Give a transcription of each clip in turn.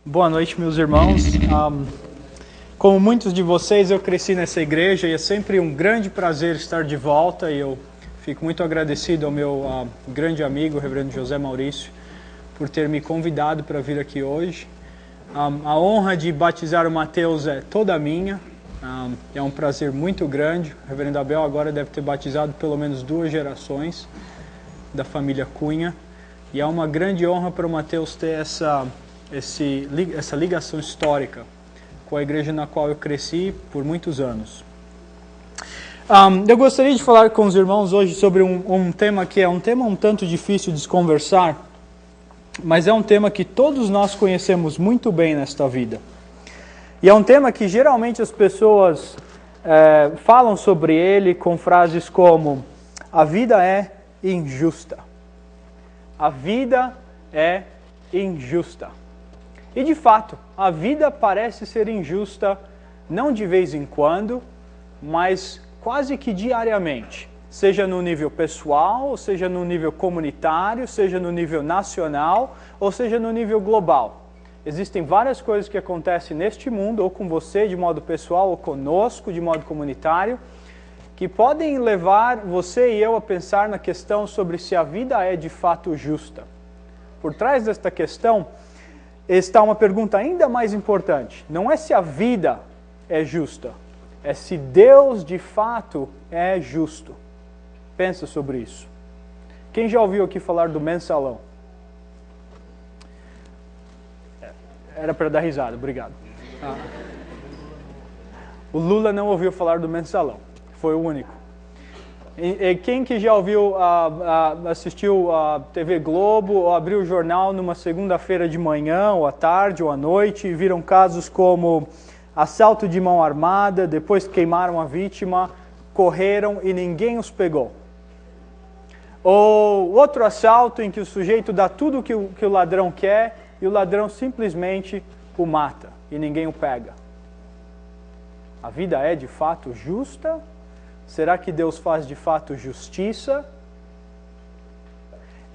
Boa noite, meus irmãos. Como muitos de vocês, eu cresci nessa igreja e é sempre um grande prazer estar de volta. E eu fico muito agradecido ao meu grande amigo, o reverendo José Maurício, por ter me convidado para vir aqui hoje. A honra de batizar o Mateus é toda minha. É um prazer muito grande. O reverendo Abel agora deve ter batizado pelo menos 2 gerações da família Cunha. E é uma grande honra para o Mateus ter essa ligação histórica com a igreja na qual eu cresci por muitos anos. Eu gostaria de falar com os irmãos hoje sobre um tema que é um tema um tanto difícil de se conversar, mas é um tema que todos nós conhecemos muito bem nesta vida. E é um tema que geralmente as pessoas falam sobre ele com frases como: a vida é injusta. A vida é injusta. E de fato, a vida parece ser injusta, não de vez em quando, mas quase que diariamente. Seja no nível pessoal, seja no nível comunitário, seja no nível nacional, ou seja no nível global. Existem várias coisas que acontecem neste mundo, ou com você de modo pessoal, ou conosco de modo comunitário, que podem levar você e eu a pensar na questão sobre se a vida é de fato justa. Por trás desta questão está uma pergunta ainda mais importante. Não é se a vida é justa, é se Deus de fato é justo. Pensa sobre isso. Quem já ouviu aqui falar do mensalão? Era para dar risada, obrigado. O Lula não ouviu falar do mensalão, foi o único. E quem que já ouviu, assistiu a TV Globo ou abriu o jornal numa segunda-feira de manhã, ou à tarde, ou à noite, e viram casos como assalto de mão armada, depois queimaram a vítima, correram e ninguém os pegou. Ou outro assalto em que o sujeito dá tudo que o ladrão quer e o ladrão simplesmente o mata e ninguém o pega. A vida é de fato justa? Será que Deus faz de fato justiça?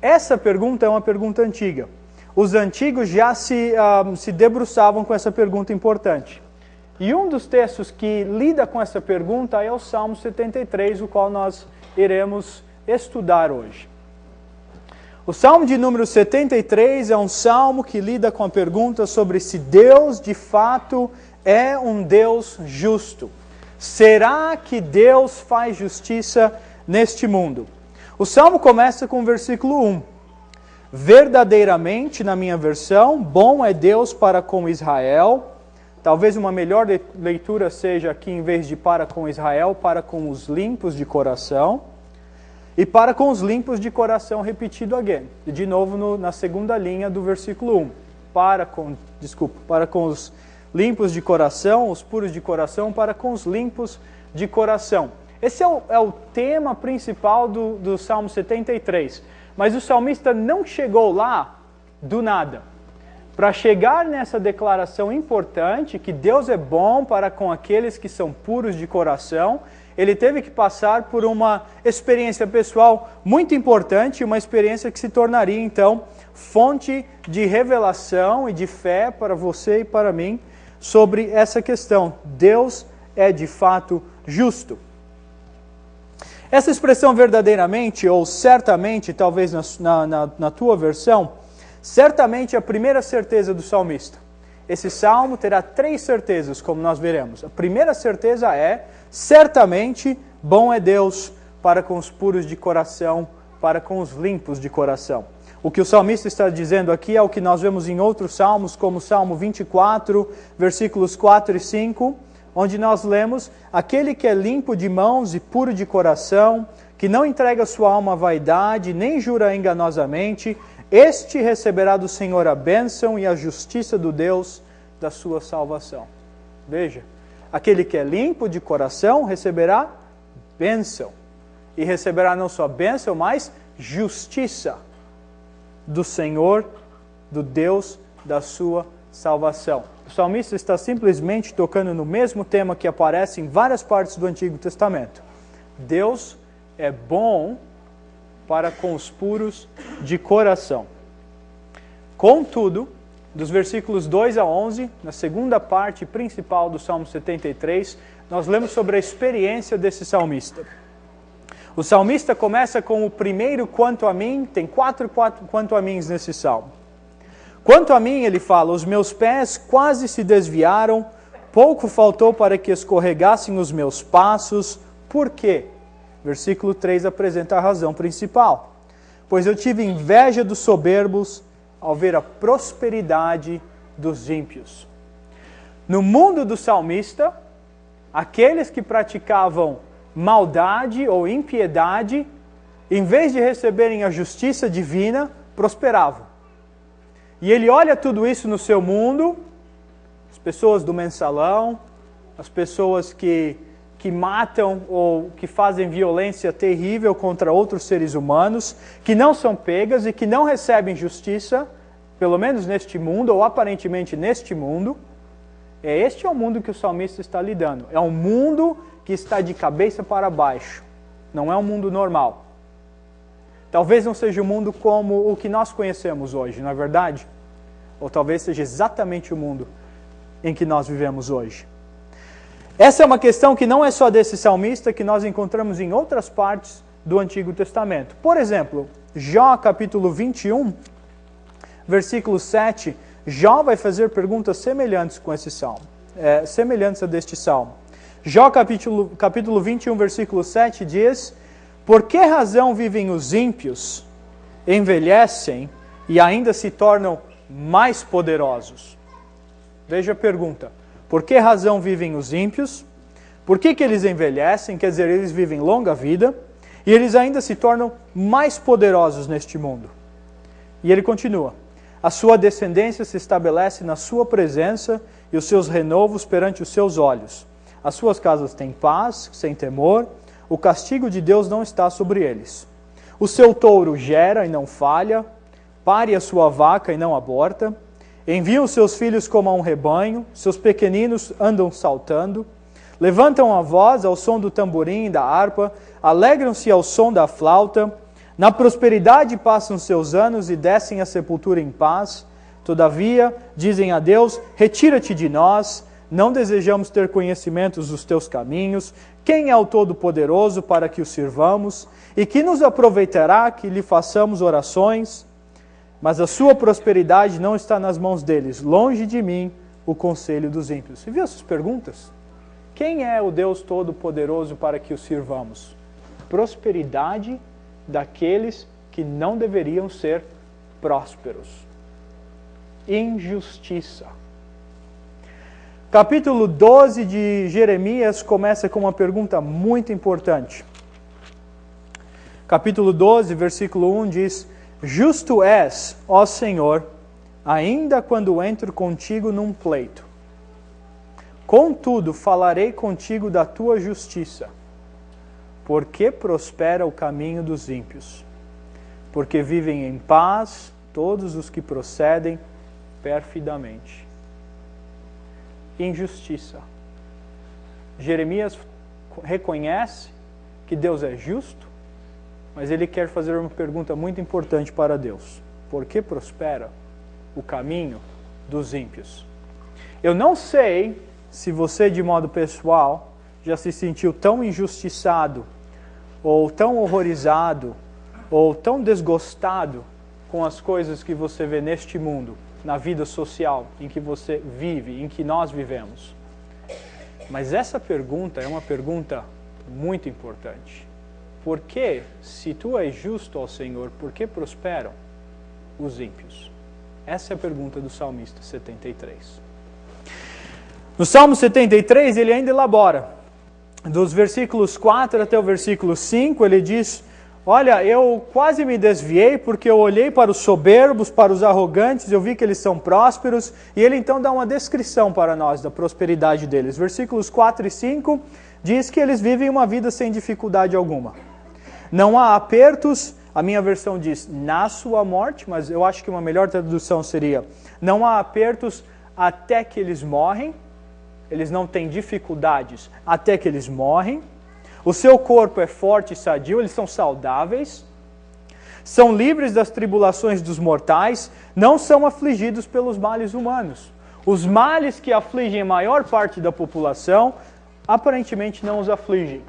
Essa pergunta é uma pergunta antiga. Os antigos já se debruçavam com essa pergunta importante. E um dos textos que lida com essa pergunta é o Salmo 73, o qual nós iremos estudar hoje. O Salmo de número 73 é um salmo que lida com a pergunta sobre se Deus de fato é um Deus justo. Será que Deus faz justiça neste mundo? O Salmo começa com o versículo 1. Verdadeiramente, na minha versão, bom é Deus para com Israel. Talvez uma melhor leitura seja aqui, em vez de para com Israel, para com os limpos de coração. E para com os limpos de coração, repetido again. De novo na segunda linha do versículo 1. Para com os limpos de coração, os puros de coração, para com os limpos de coração. Esse é o tema principal do Salmo 73. Mas o salmista não chegou lá do nada. Para chegar nessa declaração importante, que Deus é bom para com aqueles que são puros de coração, ele teve que passar por uma experiência pessoal muito importante, uma experiência que se tornaria, então, fonte de revelação e de fé para você e para mim, sobre essa questão. Deus é de fato justo. Essa expressão verdadeiramente, ou certamente, talvez na tua versão, certamente é a primeira certeza do salmista. Esse salmo terá 3 certezas, como nós veremos. A primeira certeza é, certamente, bom é Deus para com os puros de coração, para com os limpos de coração. O que o salmista está dizendo aqui é o que nós vemos em outros salmos, como o Salmo 24, versículos 4 e 5, onde nós lemos: aquele que é limpo de mãos e puro de coração, que não entrega sua alma à vaidade, nem jura enganosamente, este receberá do Senhor a bênção e a justiça do Deus da sua salvação. Veja, aquele que é limpo de coração receberá bênção. E receberá não só bênção, mas justiça do Senhor, do Deus da sua salvação. O salmista está simplesmente tocando no mesmo tema que aparece em várias partes do Antigo Testamento. Deus é bom para com os puros de coração. Contudo, dos versículos 2 a 11, na segunda parte principal do Salmo 73, nós lemos sobre a experiência desse salmista. O salmista começa com o primeiro quanto a mim, tem quatro quanto a mim nesse salmo. Quanto a mim, ele fala, os meus pés quase se desviaram, pouco faltou para que escorregassem os meus passos. Por quê? Versículo 3 apresenta a razão principal. Pois eu tive inveja dos soberbos ao ver a prosperidade dos ímpios. No mundo do salmista, aqueles que praticavam maldade ou impiedade, em vez de receberem a justiça divina, prosperavam. E ele olha tudo isso no seu mundo, as pessoas do mensalão, as pessoas que matam ou que fazem violência terrível contra outros seres humanos, que não são pegas e que não recebem justiça, pelo menos neste mundo, ou aparentemente neste mundo. Este é o mundo que o salmista está lidando. É um mundo que está de cabeça para baixo. Não é um mundo normal. Talvez não seja um mundo como o que nós conhecemos hoje, não é verdade? Ou talvez seja exatamente o mundo em que nós vivemos hoje. Essa é uma questão que não é só desse salmista, que nós encontramos em outras partes do Antigo Testamento. Por exemplo, Jó capítulo 21, versículo 7, Jó vai fazer perguntas semelhantes com esse salmo, semelhantes a deste salmo. Jó capítulo 21, versículo 7 diz: por que razão vivem os ímpios, envelhecem e ainda se tornam mais poderosos? Veja a pergunta. Por que razão vivem os ímpios? Por que eles envelhecem? Quer dizer, eles vivem longa vida e eles ainda se tornam mais poderosos neste mundo. E ele continua. A sua descendência se estabelece na sua presença e os seus renovos perante os seus olhos. As suas casas têm paz, sem temor. O castigo de Deus não está sobre eles. O seu touro gera e não falha. Pare a sua vaca e não aborta. Enviam seus filhos como a um rebanho, seus pequeninos andam saltando, levantam a voz ao som do tamborim e da harpa, alegram-se ao som da flauta, na prosperidade passam seus anos e descem à sepultura em paz. Todavia, dizem a Deus, retira-te de nós, não desejamos ter conhecimentos dos teus caminhos. Quem é o Todo-Poderoso para que o sirvamos? E que nos aproveitará que lhe façamos orações? Mas a sua prosperidade não está nas mãos deles. Longe de mim o conselho dos ímpios. Você viu essas perguntas? Quem é o Deus Todo-Poderoso para que o sirvamos? Prosperidade daqueles que não deveriam ser prósperos. Injustiça. Capítulo 12 de Jeremias começa com uma pergunta muito importante. Capítulo 12, versículo 1 diz: justo és, ó Senhor, ainda quando entro contigo num pleito. Contudo, falarei contigo da tua justiça. Porque prospera o caminho dos ímpios? Porque vivem em paz todos os que procedem perfidamente. Injustiça. Jeremias reconhece que Deus é justo, mas ele quer fazer uma pergunta muito importante para Deus. Por que prospera o caminho dos ímpios? Eu não sei se você, de modo pessoal, já se sentiu tão injustiçado, ou tão horrorizado, ou tão desgostado com as coisas que você vê neste mundo, na vida social em que você vive, em que nós vivemos. Mas essa pergunta é uma pergunta muito importante. Por que, se tu és justo ao Senhor, por que prosperam os ímpios? Essa é a pergunta do salmista 73. No Salmo 73, ele ainda elabora. Dos versículos 4 até o versículo 5, ele diz: olha, eu quase me desviei porque eu olhei para os soberbos, para os arrogantes, eu vi que eles são prósperos, e ele então dá uma descrição para nós da prosperidade deles. Versículos 4 e 5 diz que eles vivem uma vida sem dificuldade alguma. Não há apertos, a minha versão diz na sua morte, mas eu acho que uma melhor tradução seria: não há apertos até que eles morrem, eles não têm dificuldades até que eles morrem. O seu corpo é forte e sadio, eles são saudáveis. São livres das tribulações dos mortais, não são afligidos pelos males humanos. Os males que afligem a maior parte da população, aparentemente não os afligem.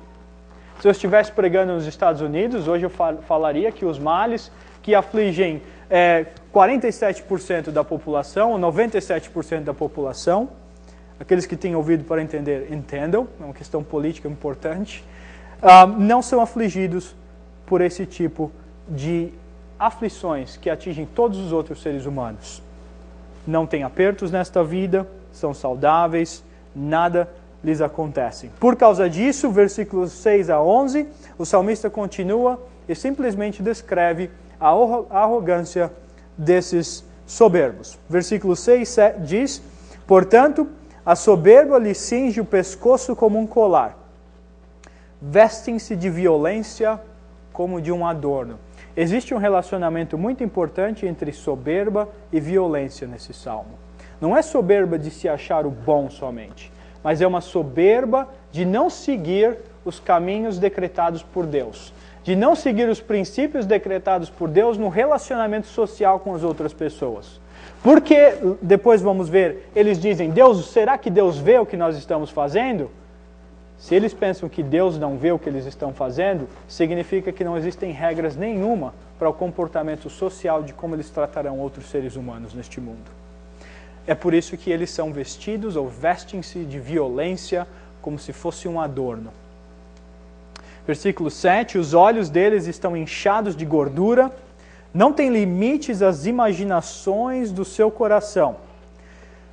Se eu estivesse pregando nos Estados Unidos, hoje eu falaria que os males que afligem 47% da população, ou 97% da população, aqueles que têm ouvido para entender, entendam, é uma questão política importante, não são afligidos por esse tipo de aflições que atingem todos os outros seres humanos. Não têm apertos nesta vida, são saudáveis, nada lhes acontece. Por causa disso, versículos 6 a 11, o salmista continua e simplesmente descreve a arrogância desses soberbos. Versículo 6 diz: portanto, a soberba lhe cinge o pescoço como um colar, vestem-se de violência como de um adorno. Existe um relacionamento muito importante entre soberba e violência nesse salmo. Não é soberba de se achar o bom somente, mas é uma soberba de não seguir os caminhos decretados por Deus, de não seguir os princípios decretados por Deus no relacionamento social com as outras pessoas. Porque, depois vamos ver, eles dizem, Deus, será que Deus vê o que nós estamos fazendo? Se eles pensam que Deus não vê o que eles estão fazendo, significa que não existem regras nenhuma para o comportamento social de como eles tratarão outros seres humanos neste mundo. É por isso que eles são vestidos ou vestem-se de violência como se fosse um adorno. Versículo 7, os olhos deles estão inchados de gordura, não tem limites às imaginações do seu coração.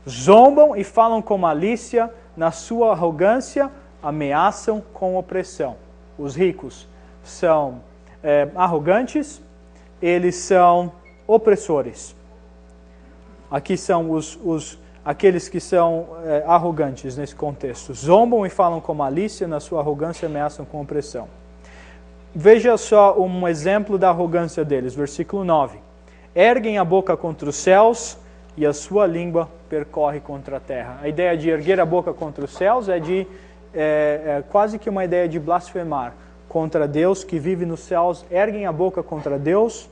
Zombam e falam com malícia, na sua arrogância ameaçam com opressão. Os ricos são arrogantes, eles são opressores. Aqui são aqueles que são arrogantes nesse contexto. Zombam e falam com malícia, na sua arrogância ameaçam com opressão. Veja só um exemplo da arrogância deles, versículo 9. Erguem a boca contra os céus e a sua língua percorre contra a terra. A ideia de erguer a boca contra os céus é quase que uma ideia de blasfemar contra Deus que vive nos céus. Erguem a boca contra Deus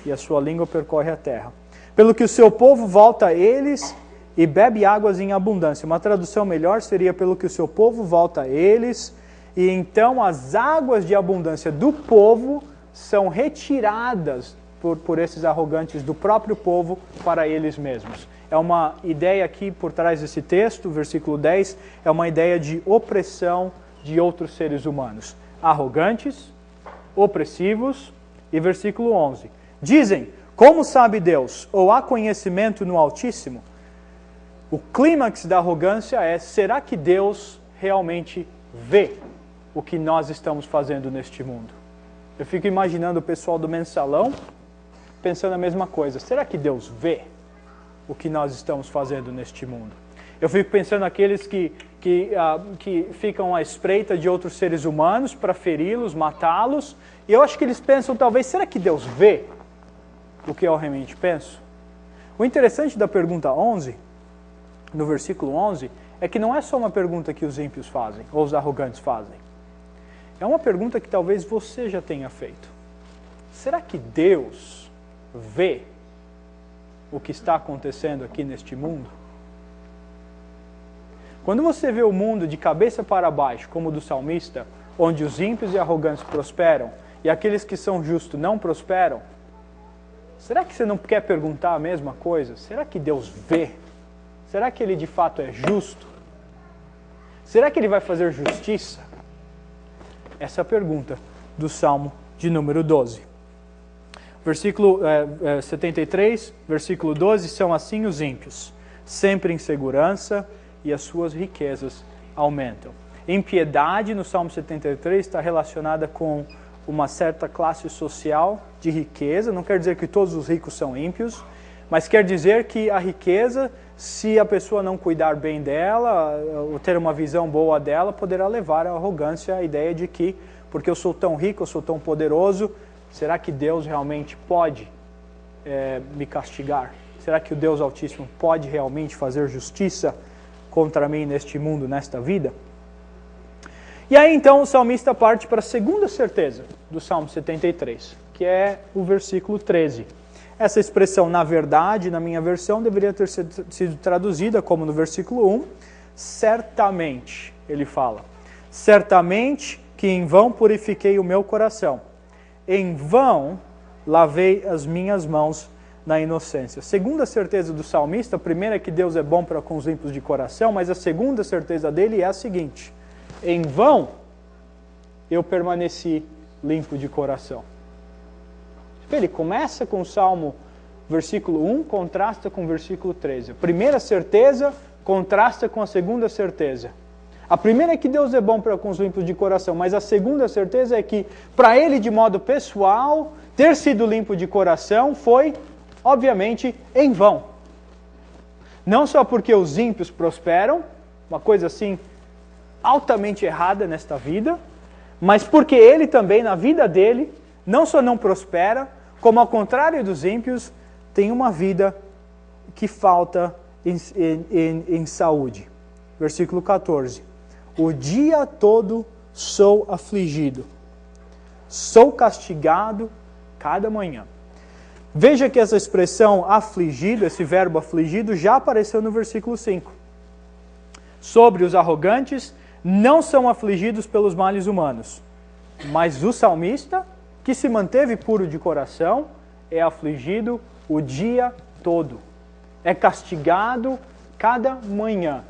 e a sua língua percorre a terra. Pelo que o seu povo volta a eles e bebe águas em abundância. Uma tradução melhor seria pelo que o seu povo volta a eles e então as águas de abundância do povo são retiradas por esses arrogantes do próprio povo para eles mesmos. É uma ideia aqui por trás desse texto, versículo 10, é uma ideia de opressão de outros seres humanos. Arrogantes, opressivos, e versículo 11. Dizem, como sabe Deus? Ou há conhecimento no Altíssimo? O clímax da arrogância é, será que Deus realmente vê o que nós estamos fazendo neste mundo? Eu fico imaginando o pessoal do mensalão pensando a mesma coisa. Será que Deus vê o que nós estamos fazendo neste mundo? Eu fico pensando naqueles que ficam à espreita de outros seres humanos para feri-los, matá-los. E eu acho que eles pensam talvez, será que Deus vê o que eu realmente penso? O interessante da pergunta 11, no versículo 11, é que não é só uma pergunta que os ímpios fazem, ou os arrogantes fazem. É uma pergunta que talvez você já tenha feito. Será que Deus vê o que está acontecendo aqui neste mundo? Quando você vê o mundo de cabeça para baixo, como o do salmista, onde os ímpios e arrogantes prosperam, e aqueles que são justos não prosperam, será que você não quer perguntar a mesma coisa? Será que Deus vê? Será que Ele de fato é justo? Será que Ele vai fazer justiça? Essa é a pergunta do Salmo de número 12. Versículo 73, versículo 12, são assim os ímpios, sempre em segurança e as suas riquezas aumentam. Impiedade no Salmo 73 está relacionada com uma certa classe social de riqueza, não quer dizer que todos os ricos são ímpios, mas quer dizer que a riqueza, se a pessoa não cuidar bem dela, ou ter uma visão boa dela, poderá levar à arrogância, a ideia de que, porque eu sou tão rico, eu sou tão poderoso, será que Deus realmente pode me castigar? Será que o Deus Altíssimo pode realmente fazer justiça contra mim neste mundo, nesta vida? E aí então o salmista parte para a segunda certeza do Salmo 73, que é o versículo 13. Essa expressão, na verdade, na minha versão, deveria ter sido traduzida como no versículo 1, certamente, ele fala. Certamente que em vão purifiquei o meu coração. Em vão lavei as minhas mãos na inocência. Segunda certeza do salmista, a primeira é que Deus é bom para com os limpos de coração, mas a segunda certeza dele é a seguinte: em vão eu permaneci limpo de coração. Ele começa com o Salmo, versículo 1, contrasta com o versículo 13. A primeira certeza contrasta com a segunda certeza. A primeira é que Deus é bom para com os limpos de coração, mas a segunda certeza é que, para ele, de modo pessoal, ter sido limpo de coração foi, obviamente, em vão. Não só porque os ímpios prosperam, uma coisa assim altamente errada nesta vida, mas porque ele também, na vida dele, não só não prospera, como ao contrário dos ímpios, tem uma vida que falta em saúde. Versículo 14. O dia todo sou afligido, sou castigado cada manhã. Veja que essa expressão afligido, esse verbo afligido, já apareceu no versículo 5. Sobre os arrogantes, não são afligidos pelos males humanos, mas o salmista, que se manteve puro de coração, é afligido o dia todo. É castigado cada manhã.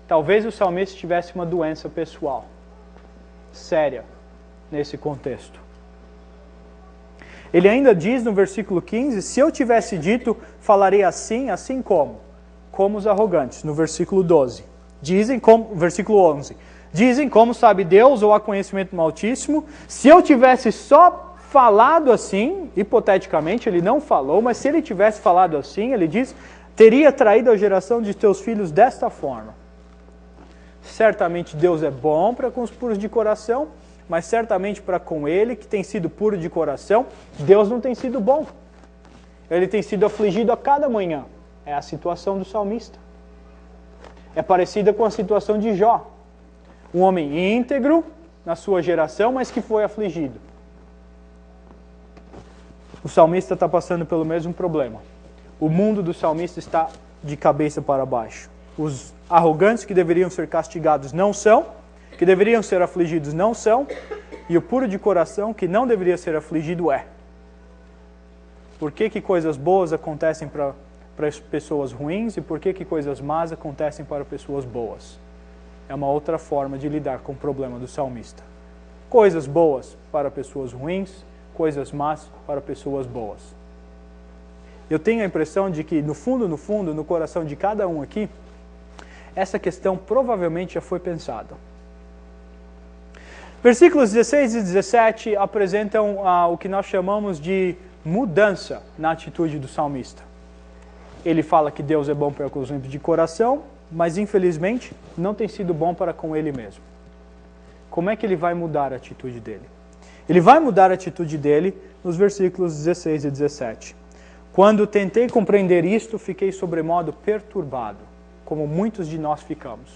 Talvez o salmista tivesse uma doença pessoal séria nesse contexto. Ele ainda diz no versículo 15, se eu tivesse dito, falarei assim, assim como os arrogantes, no versículo 12. Versículo 11. Dizem como sabe Deus ou há conhecimento no Altíssimo. Se eu tivesse só falado assim, hipoteticamente, ele não falou, mas se ele tivesse falado assim, ele diz, teria traído a geração de teus filhos desta forma. Certamente Deus é bom para com os puros de coração, mas certamente para com ele, que tem sido puro de coração, Deus não tem sido bom. Ele tem sido afligido a cada manhã. É a situação do salmista. É parecida com a situação de Jó. Um homem íntegro na sua geração, mas que foi afligido. O salmista está passando pelo mesmo problema. O mundo do salmista está de cabeça para baixo. Os arrogantes que deveriam ser castigados não são, que deveriam ser afligidos não são, e o puro de coração que não deveria ser afligido é. Por que coisas boas acontecem para pessoas ruins e por que coisas más acontecem para pessoas boas? É uma outra forma de lidar com o problema do salmista. Coisas boas para pessoas ruins, coisas más para pessoas boas. Eu tenho a impressão de que, no fundo, no coração de cada um aqui, essa questão provavelmente já foi pensada. Versículos 16 e 17 apresentam o que nós chamamos de mudança na atitude do salmista. Ele fala que Deus é bom para com os limpos de coração, mas infelizmente não tem sido bom para com ele mesmo. Como é que ele vai mudar a atitude dele? Ele vai mudar a atitude dele nos versículos 16 e 17. Quando tentei compreender isto, fiquei sobremodo perturbado, como muitos de nós ficamos,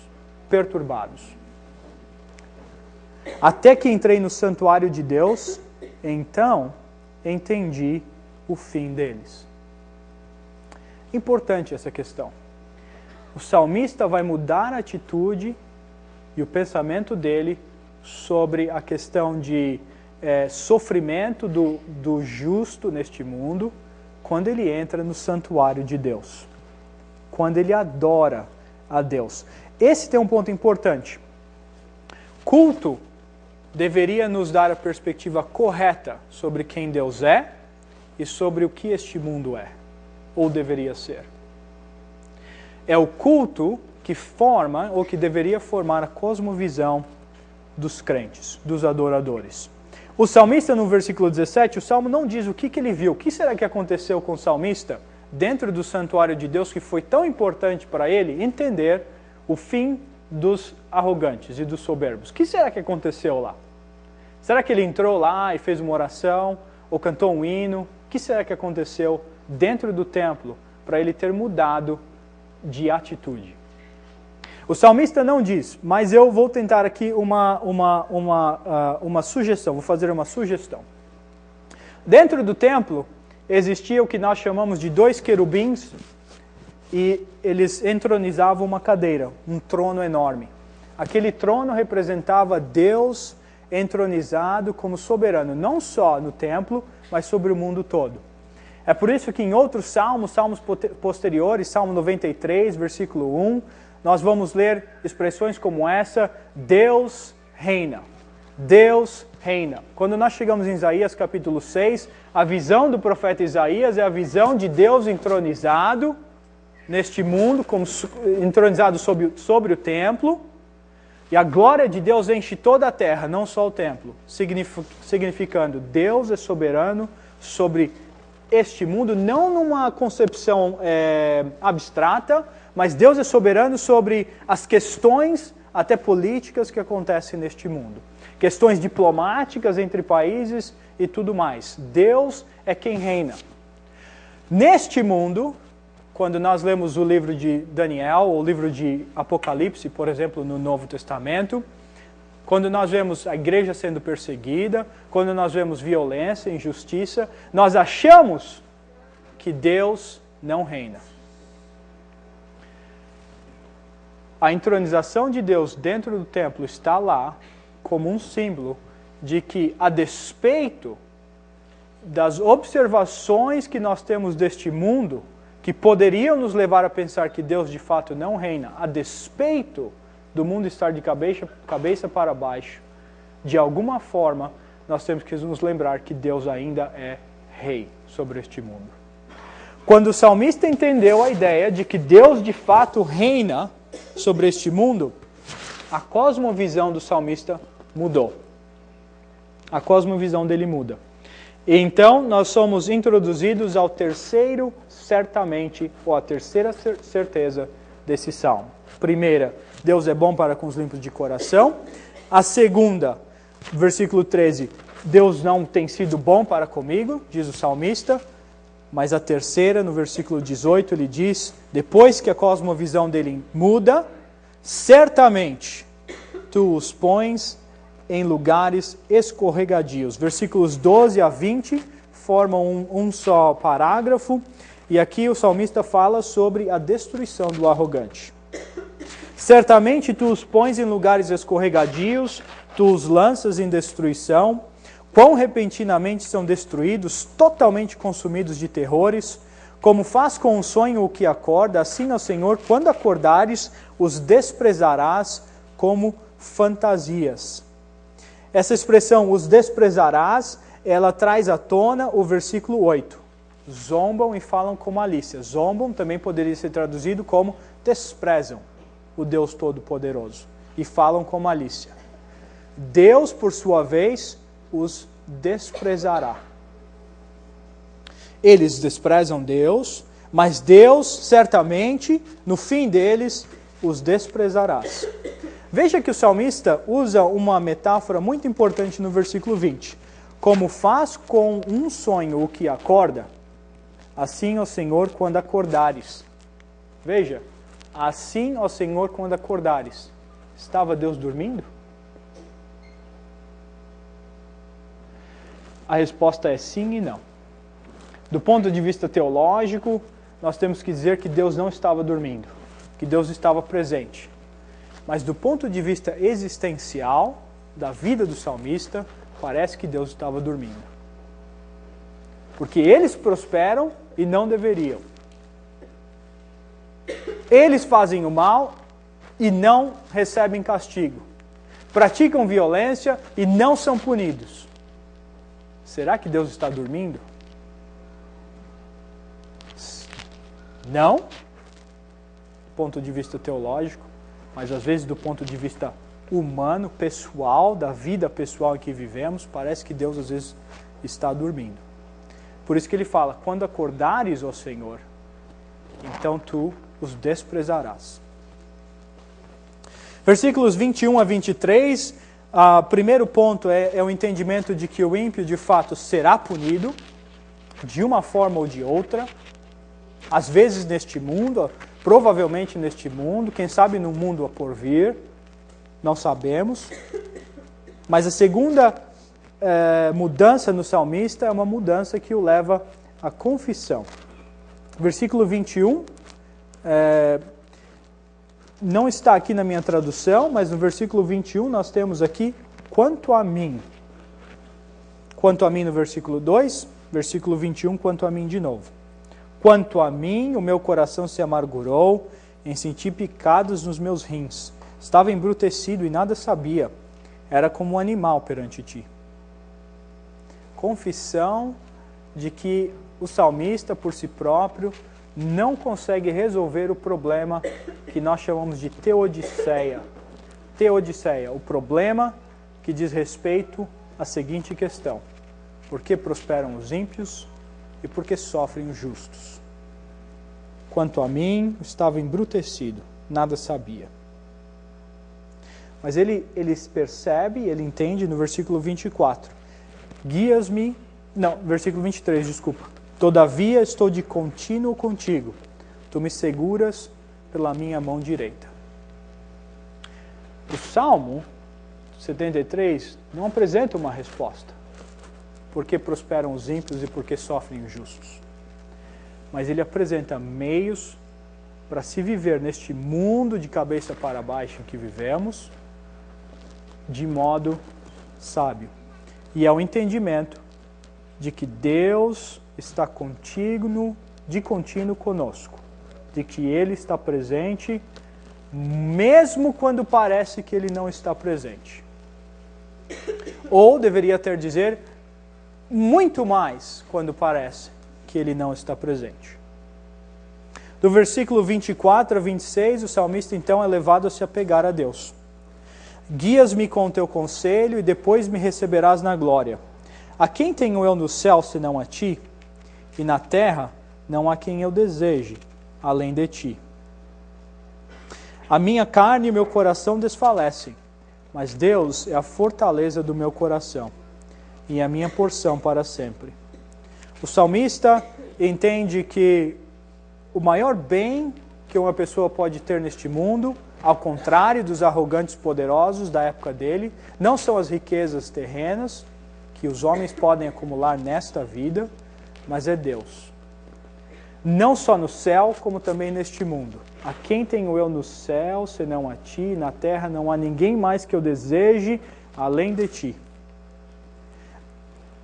perturbados. Até que entrei no santuário de Deus, então entendi o fim deles. Importante essa questão. O salmista vai mudar a atitude e o pensamento dele sobre a questão de sofrimento do justo neste mundo quando ele entra no santuário de Deus, quando ele adora a Deus. Esse tem um ponto importante. Culto deveria nos dar a perspectiva correta sobre quem Deus é e sobre o que este mundo é, ou deveria ser. É o culto que forma, ou que deveria formar, a cosmovisão dos crentes, dos adoradores. O salmista, no versículo 17, o salmo não diz o que ele viu. O que será que aconteceu com o salmista dentro do santuário de Deus que foi tão importante para ele entender o fim dos arrogantes e dos soberbos? O que será que aconteceu lá? Será que ele entrou lá e fez uma oração ou cantou um hino? O que será que aconteceu dentro do templo para ele ter mudado de atitude? O salmista não diz, mas eu vou tentar aqui uma sugestão, vou fazer uma sugestão. Dentro do templo existia o que nós chamamos de 2 querubins e eles entronizavam uma cadeira, um trono enorme. Aquele trono representava Deus entronizado como soberano, não só no templo, mas sobre o mundo todo. É por isso que em outros salmos posteriores, Salmo 93, versículo 1, nós vamos ler expressões como essa: Deus reina. Deus reina. Quando nós chegamos em Isaías capítulo 6, a visão do profeta Isaías é a visão de Deus entronizado neste mundo, como entronizado sobre o templo, e a glória de Deus enche toda a terra, não só o templo, significando Deus é soberano sobre este mundo, não numa concepção abstrata, mas Deus é soberano sobre as questões até políticas que acontecem neste mundo. Questões diplomáticas entre países e tudo mais. Deus é quem reina. Neste mundo, quando nós lemos o livro de Daniel, ou o livro de Apocalipse, por exemplo, no Novo Testamento, quando nós vemos a igreja sendo perseguida, quando nós vemos violência, injustiça, nós achamos que Deus não reina. A entronização de Deus dentro do templo está lá como um símbolo de que, a despeito das observações que nós temos deste mundo, que poderiam nos levar a pensar que Deus de fato não reina, a despeito do mundo estar de cabeça para baixo, de alguma forma, nós temos que nos lembrar que Deus ainda é rei sobre este mundo. Quando o salmista entendeu a ideia de que Deus de fato reina sobre este mundo, a cosmovisão do salmista mudou. A cosmovisão dele muda. E então nós somos introduzidos ao terceiro certamente, ou a terceira certeza desse salmo. Primeira, Deus é bom para com os limpos de coração. A segunda, versículo 13, Deus não tem sido bom para comigo, diz o salmista. Mas a terceira, no versículo 18, ele diz, depois que a cosmovisão dele muda, certamente tu os pões em lugares escorregadios. Versículos 12 a 20 formam um só parágrafo, e aqui o salmista fala sobre a destruição do arrogante. Certamente tu os pões em lugares escorregadios, tu os lanças em destruição. Quão repentinamente são destruídos, totalmente consumidos de terrores. Como faz com um sonho o que acorda, assim, ó Senhor, quando acordares, os desprezarás como fantasias. Essa expressão, os desprezarás, ela traz à tona o versículo 8. Zombam e falam com malícia. Zombam também poderia ser traduzido como desprezam o Deus Todo-Poderoso e falam com malícia. Deus, por sua vez, os desprezará. Eles desprezam Deus, mas Deus, certamente, no fim deles, os desprezará. Veja que o salmista usa uma metáfora muito importante no versículo 20. Como faz com um sonho o que acorda, assim, ó Senhor, quando acordares. Veja, assim, ó Senhor, quando acordares. Estava Deus dormindo? A resposta é sim e não. Do ponto de vista teológico, nós temos que dizer que Deus não estava dormindo, que Deus estava presente. Mas do ponto de vista existencial, da vida do salmista, parece que Deus estava dormindo. Porque eles prosperam e não deveriam. Eles fazem o mal e não recebem castigo. Praticam violência e não são punidos. Será que Deus está dormindo? Não, do ponto de vista teológico, mas às vezes do ponto de vista humano, pessoal, da vida pessoal em que vivemos, parece que Deus às vezes está dormindo. Por isso que ele fala, quando acordares, ó Senhor, então tu os desprezarás. Versículos 21 a 23, primeiro ponto é o entendimento de que o ímpio de fato será punido, de uma forma ou de outra, às vezes neste mundo, provavelmente neste mundo, quem sabe no mundo a por vir, não sabemos. Mas a segunda mudança no salmista é uma mudança que o leva à confissão. Versículo 21, não está aqui na minha tradução, mas no versículo 21 nós temos aqui, quanto a mim. Quanto a mim no versículo 2, versículo 21, quanto a mim de novo. Quanto a mim, o meu coração se amargurou, em sentir picados nos meus rins. Estava embrutecido e nada sabia. Era como um animal perante ti. Confissão de que o salmista, por si próprio, não consegue resolver o problema que nós chamamos de teodiceia. Teodiceia, o problema que diz respeito à seguinte questão: por que prosperam os ímpios e por que sofrem os justos? Quanto a mim, estava embrutecido, nada sabia. Mas ele percebe, ele entende no versículo 24. Guias-me, não, versículo 23, desculpa. Todavia estou de contínuo contigo, tu me seguras pela minha mão direita. O Salmo 73 não apresenta uma resposta. Por que prosperam os ímpios e por que sofrem os justos? Mas ele apresenta meios para se viver neste mundo de cabeça para baixo em que vivemos, de modo sábio. E é o entendimento de que Deus está de contínuo conosco, de que Ele está presente, mesmo quando parece que Ele não está presente. Ou deveria até dizer, muito mais quando parece que Ele não está presente. Do versículo 24 a 26, o salmista então é levado a se apegar a Deus. Guias-me com o teu conselho e depois me receberás na glória. A quem tenho eu no céu senão a ti? E na terra não há quem eu deseje além de ti. A minha carne e o meu coração desfalecem, mas Deus é a fortaleza do meu coração e a minha porção para sempre. O salmista entende que o maior bem que uma pessoa pode ter neste mundo, ao contrário dos arrogantes poderosos da época dele, não são as riquezas terrenas que os homens podem acumular nesta vida, mas é Deus. Não só no céu, como também neste mundo. A quem tenho eu no céu, senão a ti, na terra não há ninguém mais que eu deseje além de ti.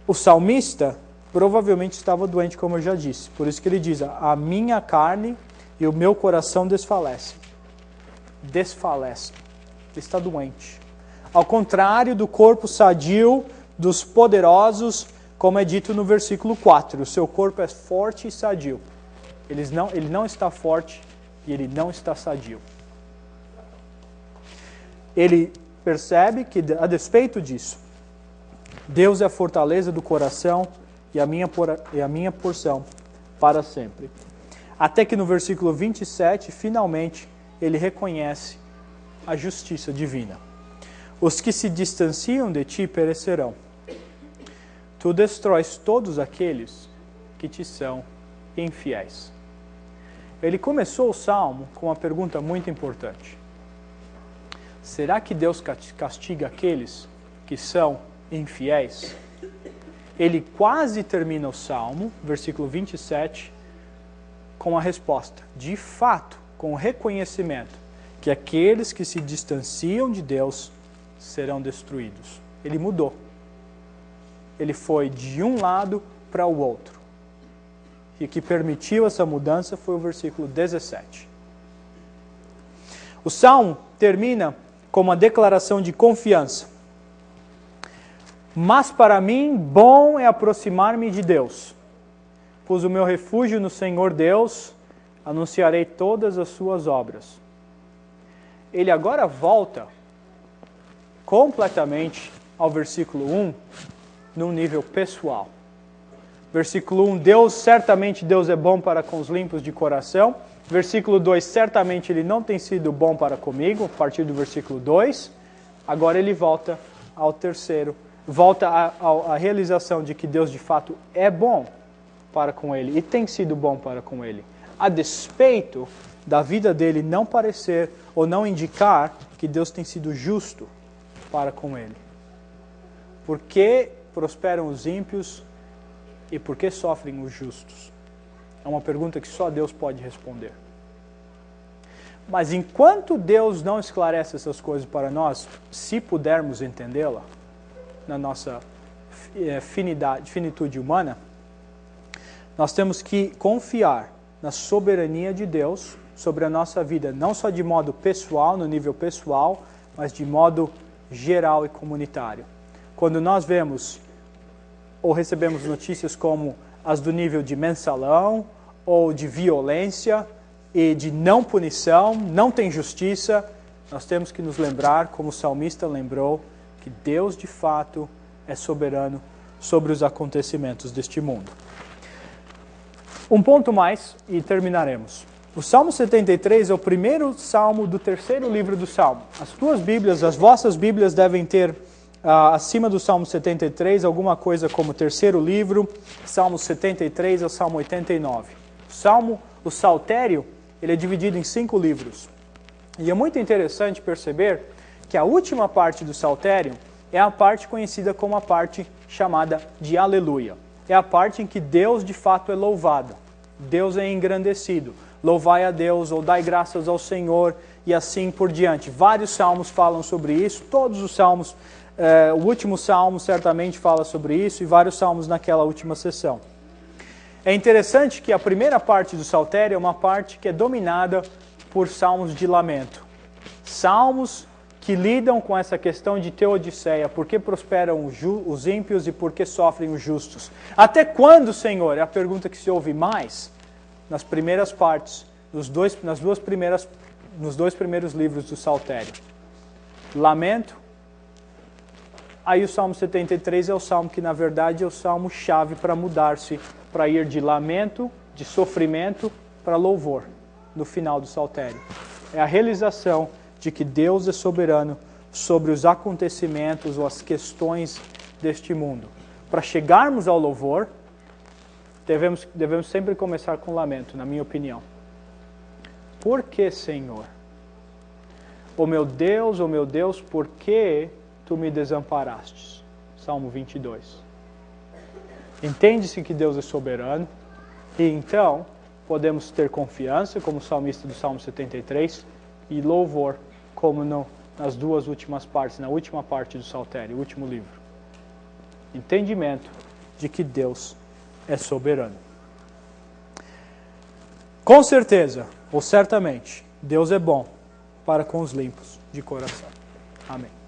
O salmista provavelmente estava doente, como eu já disse. Por isso que ele diz, a minha carne e o meu coração desfalecem. Desfalecem. Ele está doente. Ao contrário do corpo sadio dos poderosos, como é dito no versículo 4. O seu corpo é forte e sadio. Ele não está forte e ele não está sadio. Ele percebe que, a despeito disso, Deus é a fortaleza do coração e a minha porção para sempre. Até que no versículo 27, finalmente, ele reconhece a justiça divina. Os que se distanciam de ti perecerão. Tu destróis todos aqueles que te são infiéis. Ele começou o salmo com uma pergunta muito importante. Será que Deus castiga aqueles que são infiéis? Ele quase termina o salmo, versículo 27, com a resposta. De fato, com o reconhecimento que aqueles que se distanciam de Deus serão destruídos. Ele mudou. Ele foi de um lado para o outro. E o que permitiu essa mudança foi o versículo 17. O salmo termina com uma declaração de confiança. Mas para mim, bom é aproximar-me de Deus. Pus o meu refúgio no Senhor Deus, anunciarei todas as suas obras. Ele agora volta completamente ao versículo 1, num nível pessoal. Versículo 1, certamente Deus é bom para com os limpos de coração. Versículo 2, certamente Ele não tem sido bom para comigo, a partir do versículo 2. Agora ele volta ao terceiro, volta à realização de que Deus de fato é bom para com ele e tem sido bom para com ele, a despeito da vida dele não parecer ou não indicar que Deus tem sido justo para com ele. Porque prosperam os ímpios e por que sofrem os justos? É uma pergunta que só Deus pode responder. Mas enquanto Deus não esclarece essas coisas para nós, se pudermos entendê-la, na nossa finitude humana, nós temos que confiar na soberania de Deus sobre a nossa vida, não só de modo pessoal, no nível pessoal, mas de modo geral e comunitário. Quando nós vemos ou recebemos notícias como as do nível de mensalão, ou de violência e de não punição, não tem justiça, nós temos que nos lembrar, como o salmista lembrou, que Deus de fato é soberano sobre os acontecimentos deste mundo. Um ponto mais e terminaremos. O Salmo 73 é o primeiro salmo do terceiro livro do Salmo. As tuas Bíblias, as vossas Bíblias devem ter acima do Salmo 73 alguma coisa como terceiro livro, Salmo 73 ao Salmo 89. O Saltério, ele é dividido em 5 livros. E é muito interessante perceber que a última parte do Saltério é a parte conhecida como a parte chamada de Aleluia. É a parte em que Deus de fato é louvado. Deus é engrandecido. Louvai a Deus, ou dai graças ao Senhor, e assim por diante. Vários salmos falam sobre isso, todos os salmos, o último salmo certamente fala sobre isso, e vários salmos naquela última sessão. É interessante que a primeira parte do Saltério é uma parte que é dominada por salmos de lamento. Salmos que lidam com essa questão de teodiceia, por que prosperam os ímpios e por que sofrem os justos. Até quando, Senhor? É a pergunta que se ouve mais nas primeiras partes, nos dois primeiros livros do Saltério. Lamento. Aí o Salmo 73 é o salmo que, na verdade, é o salmo-chave para mudar-se, para ir de lamento, de sofrimento, para louvor, no final do Saltério. É a realização de que Deus é soberano sobre os acontecimentos ou as questões deste mundo. Para chegarmos ao louvor, devemos sempre começar com lamento, na minha opinião. Por que, Senhor? Oh meu Deus, por que tu me desamparastes? Salmo 22. Entende-se que Deus é soberano, e então podemos ter confiança, como o salmista do Salmo 73, e louvor, como nas duas últimas partes, na última parte do Saltério, o último livro. Entendimento de que Deus é soberano. Com certeza, ou certamente, Deus é bom para com os limpos de coração. Amém.